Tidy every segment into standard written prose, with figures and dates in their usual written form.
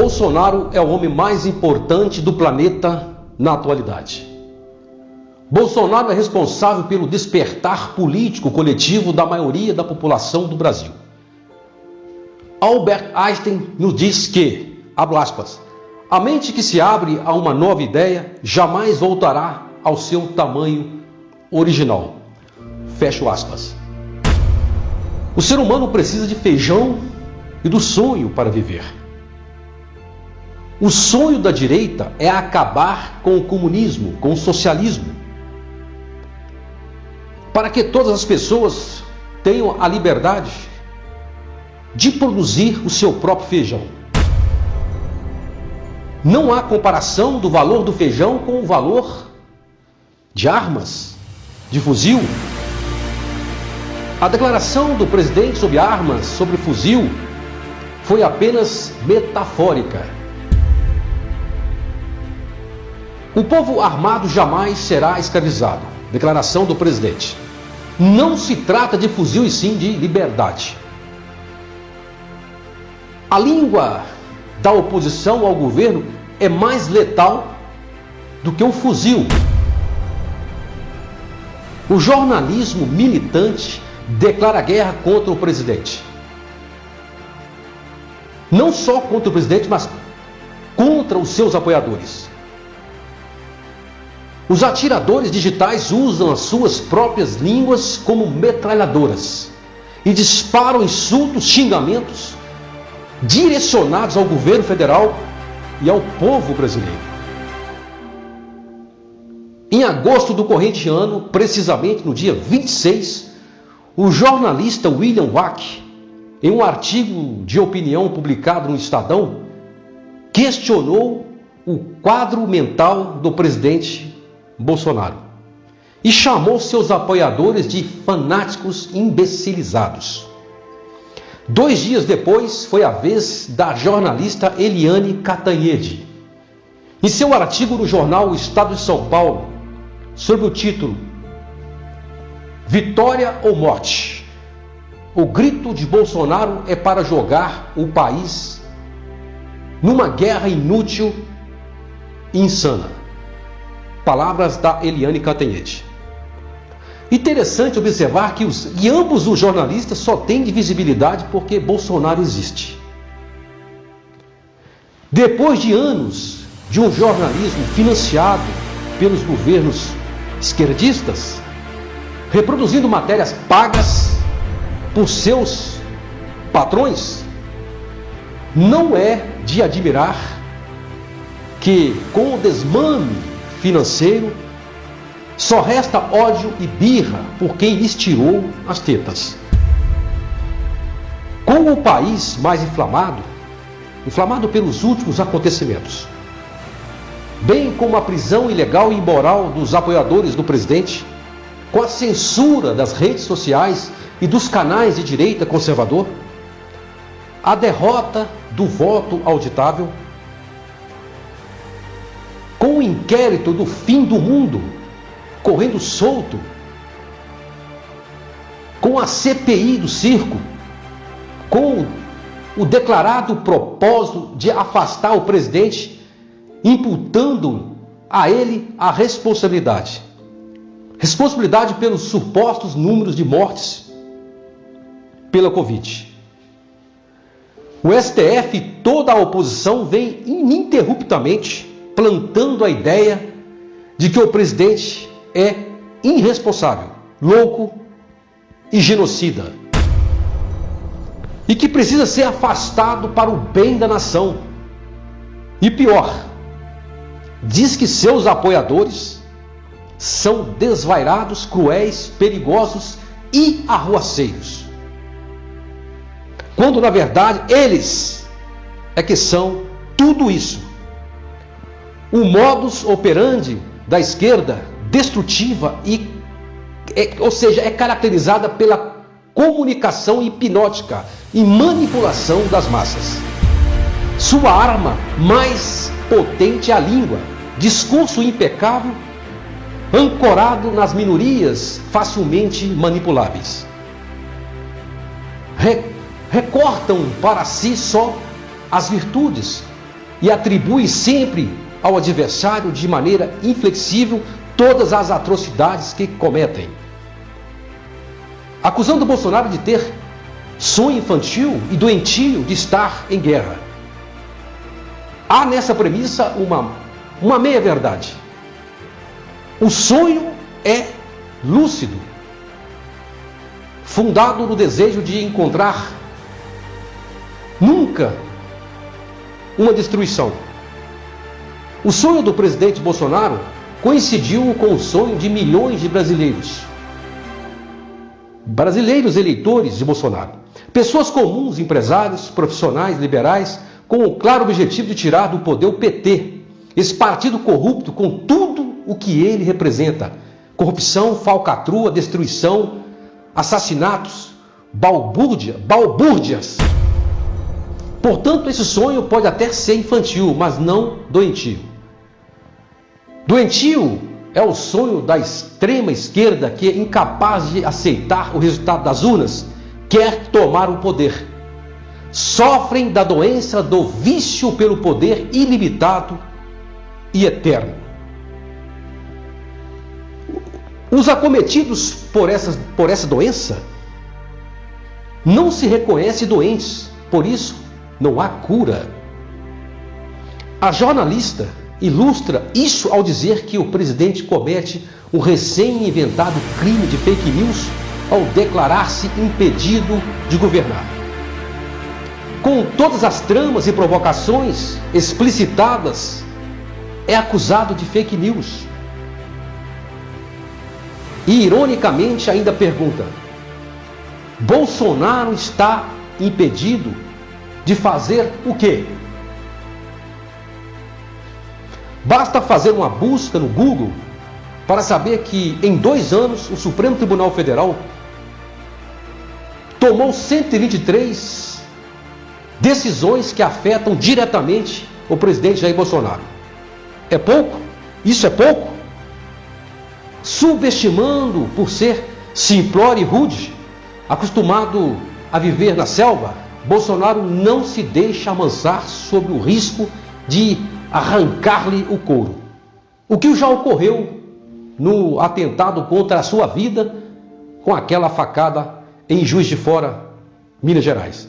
Bolsonaro é o homem mais importante do planeta na atualidade. Bolsonaro é responsável pelo despertar político coletivo da maioria da população do Brasil. Albert Einstein nos diz que, abro aspas, a mente que se abre a uma nova ideia jamais voltará ao seu tamanho original. Fecho aspas. O ser humano precisa de feijão e do sonho para viver. O sonho da direita é acabar com o comunismo, com o socialismo, para que todas as pessoas tenham a liberdade de produzir o seu próprio feijão. Não há comparação do valor do feijão com o valor de armas, de fuzil. A declaração do presidente sobre armas, sobre fuzil, foi apenas metafórica. O povo armado jamais será escravizado. Declaração do presidente. Não se trata de fuzil e sim de liberdade. A língua da oposição ao governo é mais letal do que o fuzil. O jornalismo militante declara guerra contra o presidente. Não só contra o presidente, mas contra os seus apoiadores. Os atiradores digitais usam as suas próprias línguas como metralhadoras e disparam insultos, xingamentos direcionados ao governo federal e ao povo brasileiro. Em agosto do corrente ano, precisamente no dia 26, o jornalista William Vac, em um artigo de opinião publicado no Estadão, questionou o quadro mental do presidente Bolsonaro e chamou seus apoiadores de fanáticos imbecilizados. 2 dias depois, foi a vez da jornalista Eliane Cantanhede. Em seu artigo no jornal O Estado de São Paulo, sob o título Vitória ou Morte? O grito de Bolsonaro é para jogar o país numa guerra inútil e insana. Palavras da Eliane Cantanhede. Interessante observar que ambos os jornalistas só têm visibilidade porque Bolsonaro existe. Depois de anos de um jornalismo financiado pelos governos esquerdistas, reproduzindo matérias pagas por seus patrões, não é de admirar que, com o desmame financeiro, só resta ódio e birra por quem lhes tirou as tetas. Com o país mais inflamado pelos últimos acontecimentos, bem como a prisão ilegal e imoral dos apoiadores do presidente, com a censura das redes sociais e dos canais de direita conservador, a derrota do voto auditável, com o inquérito do fim do mundo correndo solto, com a CPI do circo, com o declarado propósito de afastar o presidente, imputando a ele a responsabilidade pelos supostos números de mortes pela Covid. O STF e toda a oposição vem ininterruptamente plantando a ideia de que o presidente é irresponsável, louco e genocida, e que precisa ser afastado para o bem da nação. E pior, diz que seus apoiadores são desvairados, cruéis, perigosos e arruaceiros, quando na verdade eles é que são tudo isso. O modus operandi da esquerda destrutiva é caracterizada pela comunicação hipnótica e manipulação das massas. Sua arma mais potente é a língua, discurso impecável, ancorado nas minorias facilmente manipuláveis. Recortam para si só as virtudes e atribui sempre ao adversário de maneira inflexível todas as atrocidades que cometem, acusando Bolsonaro de ter sonho infantil e doentio de estar em guerra. Há nessa premissa uma meia-verdade. O sonho é lúcido, fundado no desejo de encontrar nunca uma destruição. O sonho do presidente Bolsonaro coincidiu com o sonho de milhões de brasileiros eleitores de Bolsonaro. Pessoas comuns, empresários, profissionais, liberais, com o claro objetivo de tirar do poder o PT, esse partido corrupto com tudo o que ele representa: corrupção, falcatrua, destruição, assassinatos, balbúrdias. Portanto, esse sonho pode até ser infantil, mas não doentio. Doentio é o sonho da extrema esquerda que, incapaz de aceitar o resultado das urnas, quer tomar o poder. Sofrem da doença do vício pelo poder ilimitado e eterno. Os acometidos por essa doença não se reconhecem doentes, por isso não há cura. A jornalista ilustra isso ao dizer que o presidente comete um recém-inventado crime de fake news ao declarar-se impedido de governar. Com todas as tramas e provocações explicitadas, é acusado de fake news. E, ironicamente, ainda pergunta: Bolsonaro está impedido de fazer o quê? Basta fazer uma busca no Google para saber que, em 2 anos, o Supremo Tribunal Federal tomou 123 decisões que afetam diretamente o presidente Jair Bolsonaro. É pouco? Isso é pouco? Subestimando por ser simplório e rude, acostumado a viver na selva, Bolsonaro não se deixa amansar sob o risco de arrancar-lhe o couro. O que já ocorreu no atentado contra a sua vida com aquela facada em Juiz de Fora, Minas Gerais.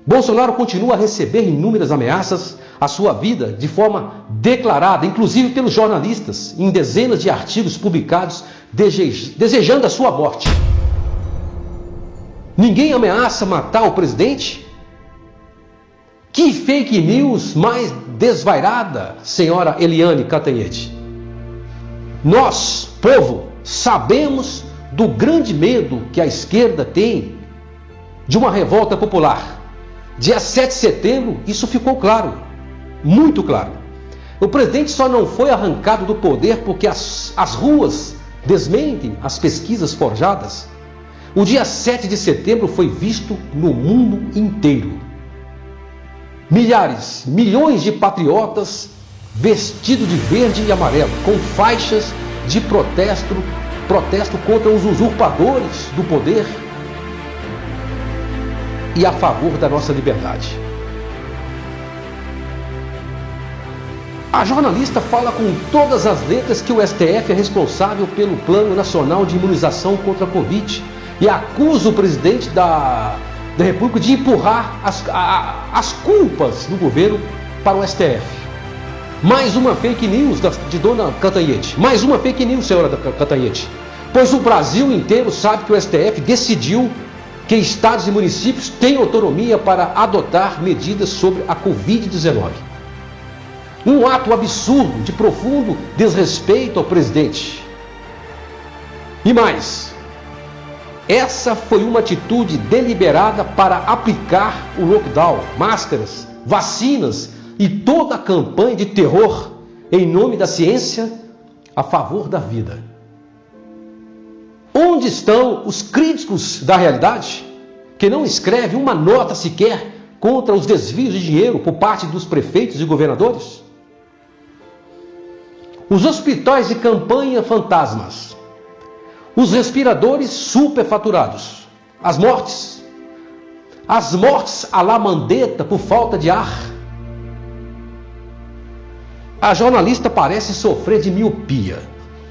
Bolsonaro continua a receber inúmeras ameaças à sua vida de forma declarada, inclusive pelos jornalistas, em dezenas de artigos publicados desejando a sua morte. Ninguém ameaça matar o presidente? Que fake news mais desvairada, senhora Eliane Cantanhede. Nós, povo, sabemos do grande medo que a esquerda tem de uma revolta popular. Dia 7 de setembro, isso ficou claro, muito claro. O presidente só não foi arrancado do poder porque as ruas desmentem as pesquisas forjadas. O dia 7 de setembro foi visto no mundo inteiro. Milhares, milhões de patriotas vestidos de verde e amarelo, com faixas de protesto contra os usurpadores do poder e a favor da nossa liberdade. A jornalista fala com todas as letras que o STF é responsável pelo Plano Nacional de Imunização contra a Covid e acusa o presidente da República de empurrar as culpas do governo para o STF. Mais uma fake news de dona Cantanhede. Mais uma fake news, senhora Cantanhede. Pois o Brasil inteiro sabe que o STF decidiu que estados e municípios têm autonomia para adotar medidas sobre a Covid-19. Um ato absurdo de profundo desrespeito ao presidente. E mais, essa foi uma atitude deliberada para aplicar o lockdown, máscaras, vacinas e toda a campanha de terror em nome da ciência a favor da vida. Onde estão os críticos da realidade que não escrevem uma nota sequer contra os desvios de dinheiro por parte dos prefeitos e governadores? Os hospitais de campanha fantasmas, os respiradores superfaturados, as mortes à la Mandetta por falta de ar, A jornalista parece sofrer de miopia.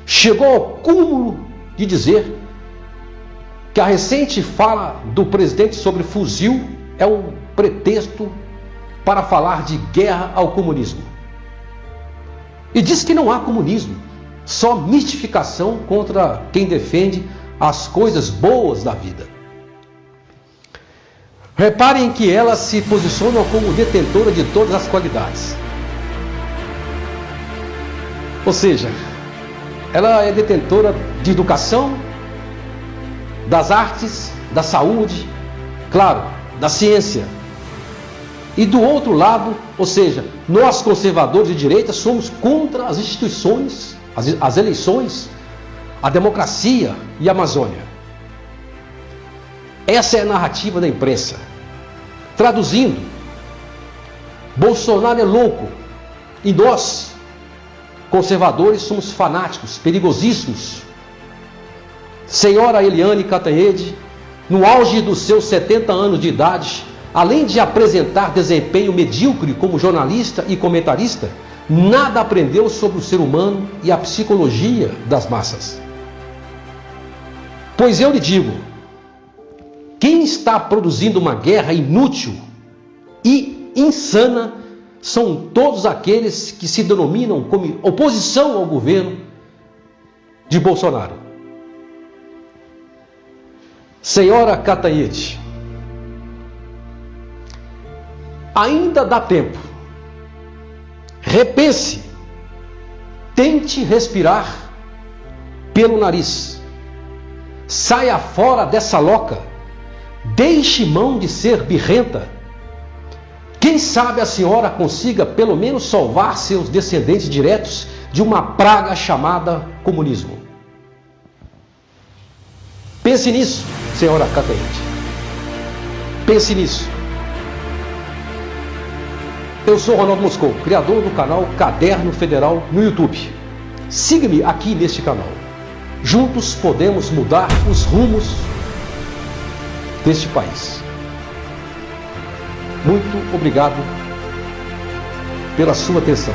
Chegou ao cúmulo de dizer que a recente fala do presidente sobre fuzil é um pretexto para falar de guerra ao comunismo. E diz que não há comunismo, só mistificação contra quem defende as coisas boas da vida. Reparem que ela se posiciona como detentora de todas as qualidades. Ou seja, ela é detentora de educação, das artes, da saúde, claro, da ciência. E do outro lado, ou seja, nós conservadores de direita somos contra as instituições, as eleições, a democracia e a Amazônia. Essa é a narrativa da imprensa. Traduzindo, Bolsonaro é louco e nós, conservadores, somos fanáticos, perigosíssimos. Senhora Eliane Cantanhede, no auge dos seus 70 anos de idade, além de apresentar desempenho medíocre como jornalista e comentarista, nada aprendeu sobre o ser humano e a psicologia das massas. Pois eu lhe digo, quem está produzindo uma guerra inútil e insana são todos aqueles que se denominam como oposição ao governo de Bolsonaro. Senhora Cantanhede, ainda dá tempo. Repense. Tente respirar pelo nariz. Saia fora dessa loca. Deixe mão de ser birrenta. Quem sabe a senhora consiga pelo menos salvar seus descendentes diretos de uma praga chamada comunismo. Pense nisso, senhora Cantanhede. Pense nisso. Eu sou Ronaldo Moscou, criador do canal Caderno Federal no YouTube. Siga-me aqui neste canal. Juntos podemos mudar os rumos deste país. Muito obrigado pela sua atenção.